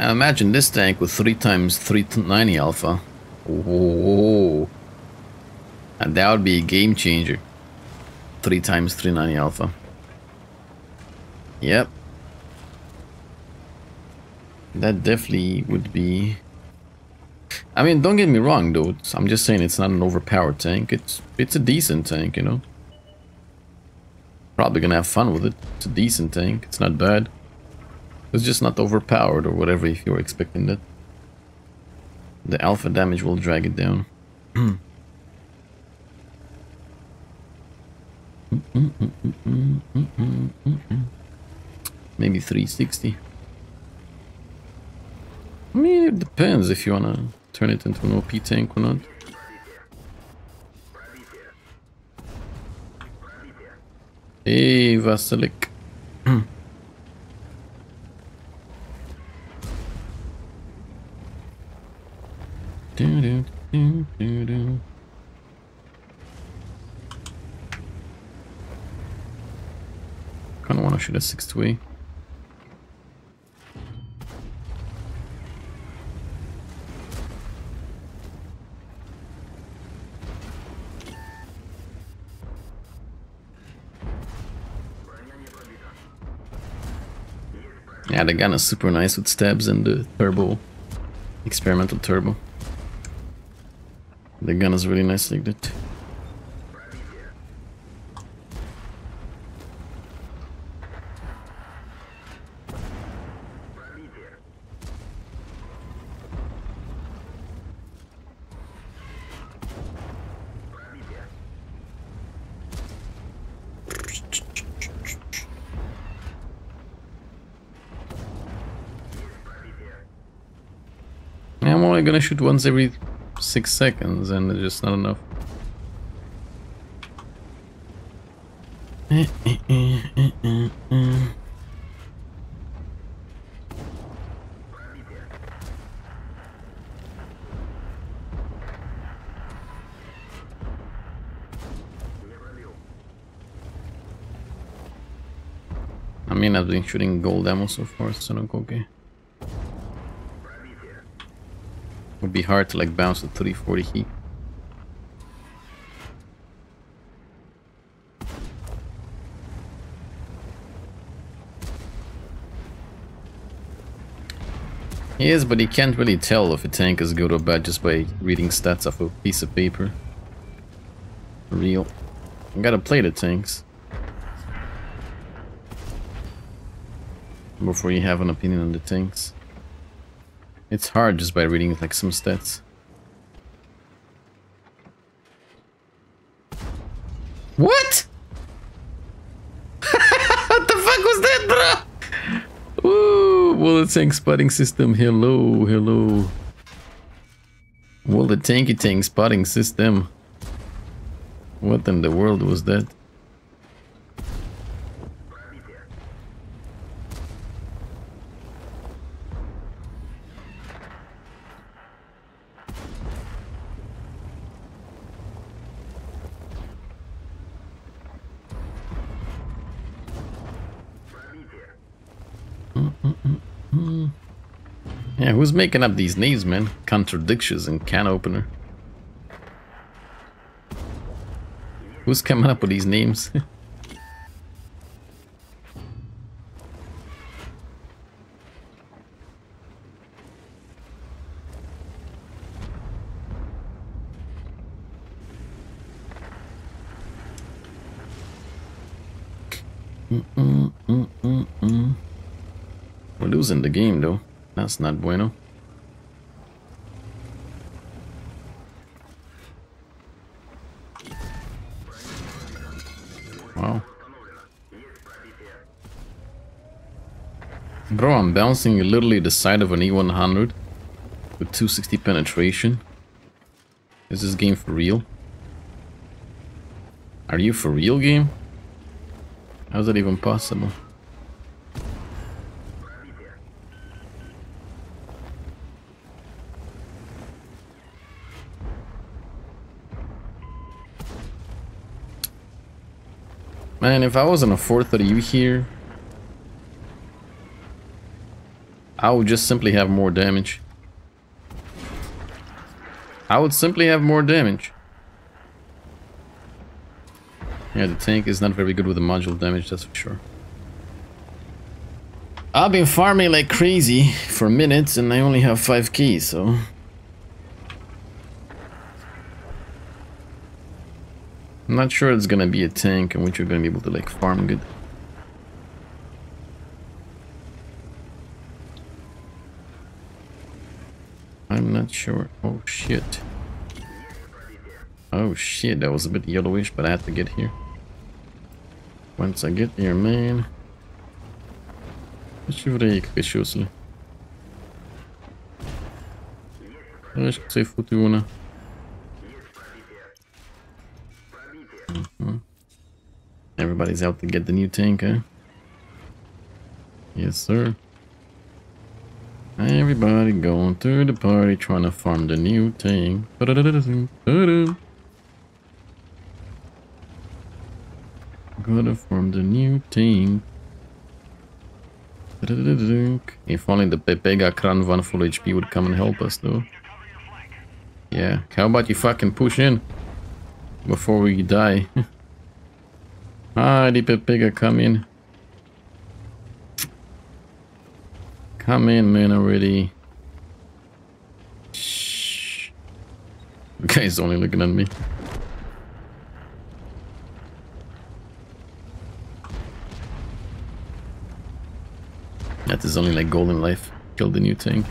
And imagine this tank with 3 times 390 alpha. Oh, and that would be a game changer. 3 times 390 alpha. Yep. That definitely would be... I mean, don't get me wrong though. I'm just saying it's not an overpowered tank. It's a decent tank, you know. Probably gonna have fun with it. It's a decent tank. It's not bad. It's just not overpowered or whatever if you're expecting that. The alpha damage will drag it down. Maybe 360. I mean, it depends if you wanna turn it into an OP tank or not. Hey, Vasilik. Kinda wanna shoot a 6-2A. Yeah, the gun is super nice with stabs and the turbo, experimental turbo. The gun is really nice like that. I'm only gonna shoot once every 6 seconds and it's just not enough. I mean, I've been shooting gold ammo so far, so I'm okay. Would be hard to like bounce at 340 heat. Yes, but you can't really tell if a tank is good or bad just by reading stats off a piece of paper. Real. You gotta play the tanks before you have an opinion on the tanks. It's hard just by reading like some stats. What? What the fuck was that, bro? Ooh, well, the tank spotting system. Hello, hello. Well, the tanky tank spotting system. What in the world was that? Yeah, who's making up these names, man? Contradictions and can opener. Who's coming up with these names? We're losing the game though. That's not bueno. Wow. Bro, I'm bouncing literally the side of an E100 with 260 penetration. Is this game for real? Are you for real, game? How's that even possible? Man, if I was on a 430U here, I would just simply have more damage. I would simply have more damage. Yeah, the tank is not very good with the module damage, that's for sure. I've been farming like crazy for minutes and I only have 5 keys, so... I'm not sure it's gonna be a tank in which you're gonna be able to like farm good. I'm not sure. Oh shit. Oh shit, that was a bit yellowish, but I had to get here. Once I get here, man. Deixa eu ver aí o que achou-se. Acho que sei funciona. Everybody's out to get the new tank, huh? Yes, sir. Everybody going to the party trying to farm the new tank. Gotta farm the new tank. If only the Pepega Kranvan full HP would come and help us, though. Yeah, how about you fucking push in before we die? Hi, the Pepega, come in. Come in, man, already. Shh. The guy's only looking at me. That is only like golden life. Kill the new tank.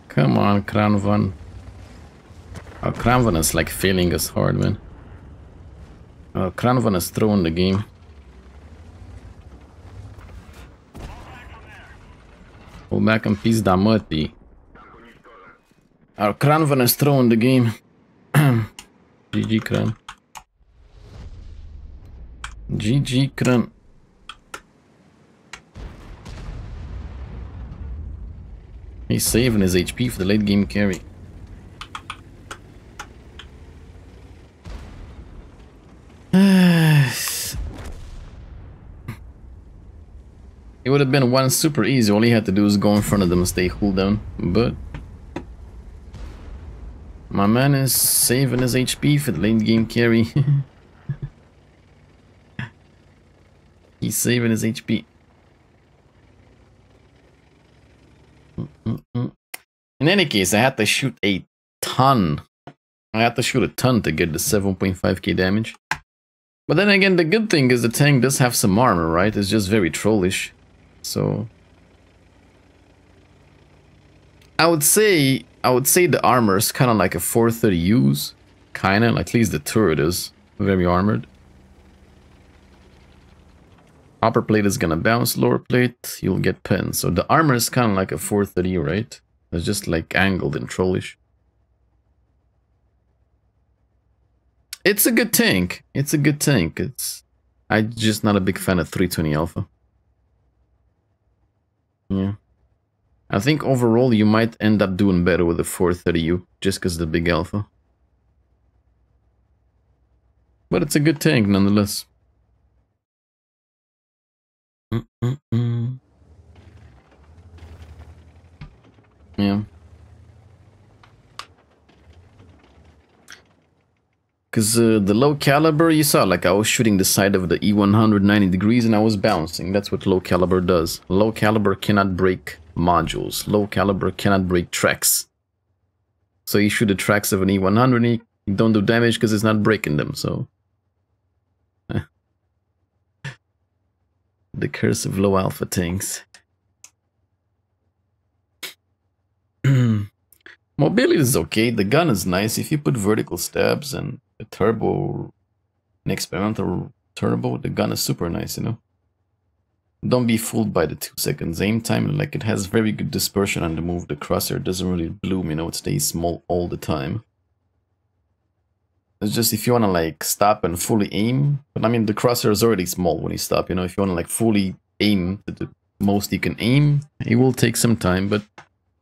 Come on, Kranvan. Oh, Kranvan is like failing us hard, man. Oh, Kranvan is throwing the game. Pull back and piece da mati. Our Kranvan is throwing the game. GG Kran. GG Kran. He's saving his HP for the late game carry. It would have been one super easy. All he had to do is go in front of them and stay cooldown. But my man is saving his HP for the late game carry. He's saving his HP. In any case, I had to shoot a ton. I had to shoot a ton to get the 7.5k damage. But then again, the good thing is the tank does have some armor, right? It's just very trollish. So I would say the armor is kind of like a 430 use, kind of, at least the turret is very armored. Upper plate is gonna bounce, lower plate you'll get pinned. So the armor is kind of like a 430, right? It's just like angled and trollish. It's a good tank. It's a good tank. I'm just not a big fan of 320 alpha. Yeah. I think overall you might end up doing better with the 430U just because of the big alpha. But it's a good tank nonetheless. Yeah. Because the low caliber, you saw, like I was shooting the side of the E100 90 degrees and I was bouncing. That's what low caliber does. Low caliber cannot break modules. Low caliber cannot break tracks. So you shoot the tracks of an E100, you don't do damage because it's not breaking them, so... The curse of low alpha tanks. Mobility is okay, the gun is nice. If you put vertical stabs and a turbo, an experimental turbo, the gun is super nice, you know. Don't be fooled by the 2 seconds aim time, like it has very good dispersion on the move. The crosshair doesn't really bloom, you know, it stays small all the time. It's just if you want to like stop and fully aim, but I mean the crosshair is already small when you stop, you know, if you want to like fully aim to the most you can aim, it will take some time, but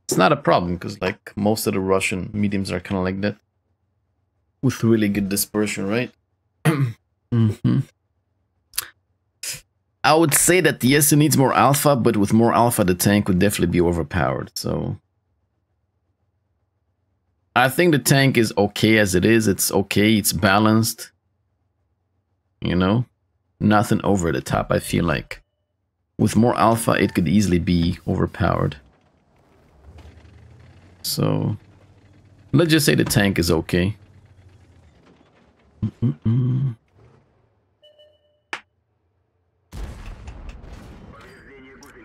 it's not a problem because like most of the Russian mediums are kind of like that with really good dispersion, right? I would say that yes, it needs more alpha, but with more alpha the tank would definitely be overpowered, so I think the tank is okay as it is. It's okay. It's balanced. You know, nothing over the top, I feel like. With more alpha, it could easily be overpowered. So, let's just say the tank is okay.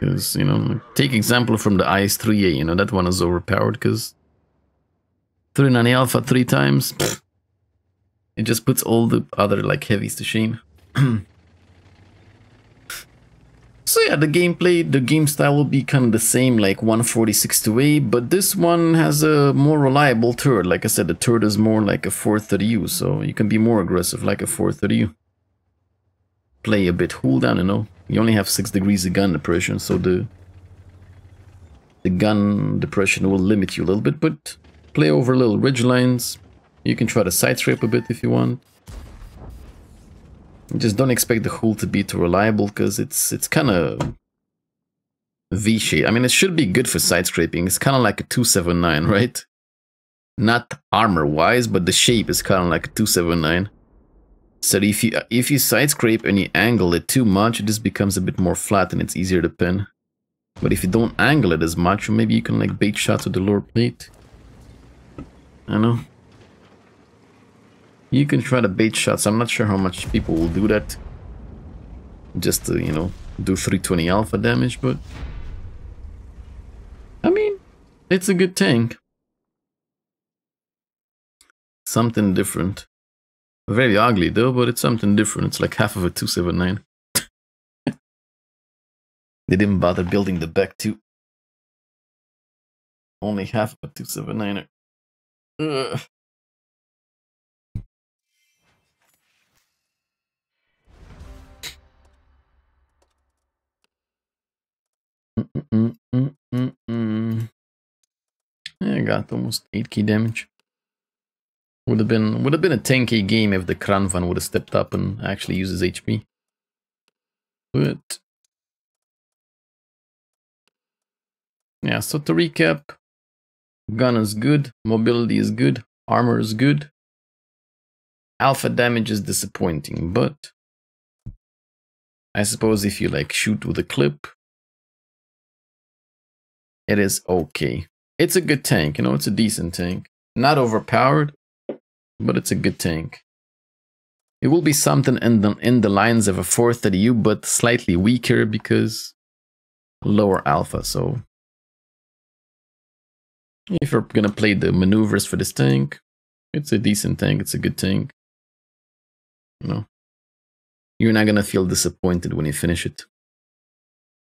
Because, you know, take example from the IS-3A, you know, that one is overpowered because 390 alpha 3 times, pfft, it just puts all the other like heavies to shame. So yeah, the gameplay, the game style will be kind of the same like 146-A, but this one has a more reliable turret. Like I said, the turret is more like a 430U, so you can be more aggressive like a 430U. Play a bit cooldown, you know. You only have 6 degrees of gun depression, so the gun depression will limit you a little bit, but play over little ridge lines. You can try to side scrape a bit if you want. Just don't expect the hull to be too reliable because it's kind of V-shaped. I mean, it should be good for side scraping. It's kind of like a 279, right? Not armor-wise, but the shape is kind of like a 279. So if you side scrape and you angle it too much, it just becomes a bit more flat and it's easier to pin. But if you don't angle it as much, or maybe you can like bait shots with the lower plate. I know. You can try to bait shots. I'm not sure how much people will do that. Just to, you know, do 320 alpha damage, but... I mean, it's a good tank. Something different. Very ugly though, but it's something different. It's like half of a 279. They didn't bother building the back too. Only half of a 279er. Ugh. Yeah, I got almost 8k damage. Would have been a 10k game if the Kranvan would have stepped up and actually used his HP. But yeah, so to recap, gun is good, mobility is good, armor is good. Alpha damage is disappointing, but I suppose if you like shoot with a clip, it is okay. It's a good tank, you know, it's a decent tank. Not overpowered, but it's a good tank. It will be something in the lines of a 430U, but slightly weaker because lower alpha. So if you're gonna play the maneuvers for this tank, it's a decent tank. It's a good tank. You know, you're not gonna feel disappointed when you finish it.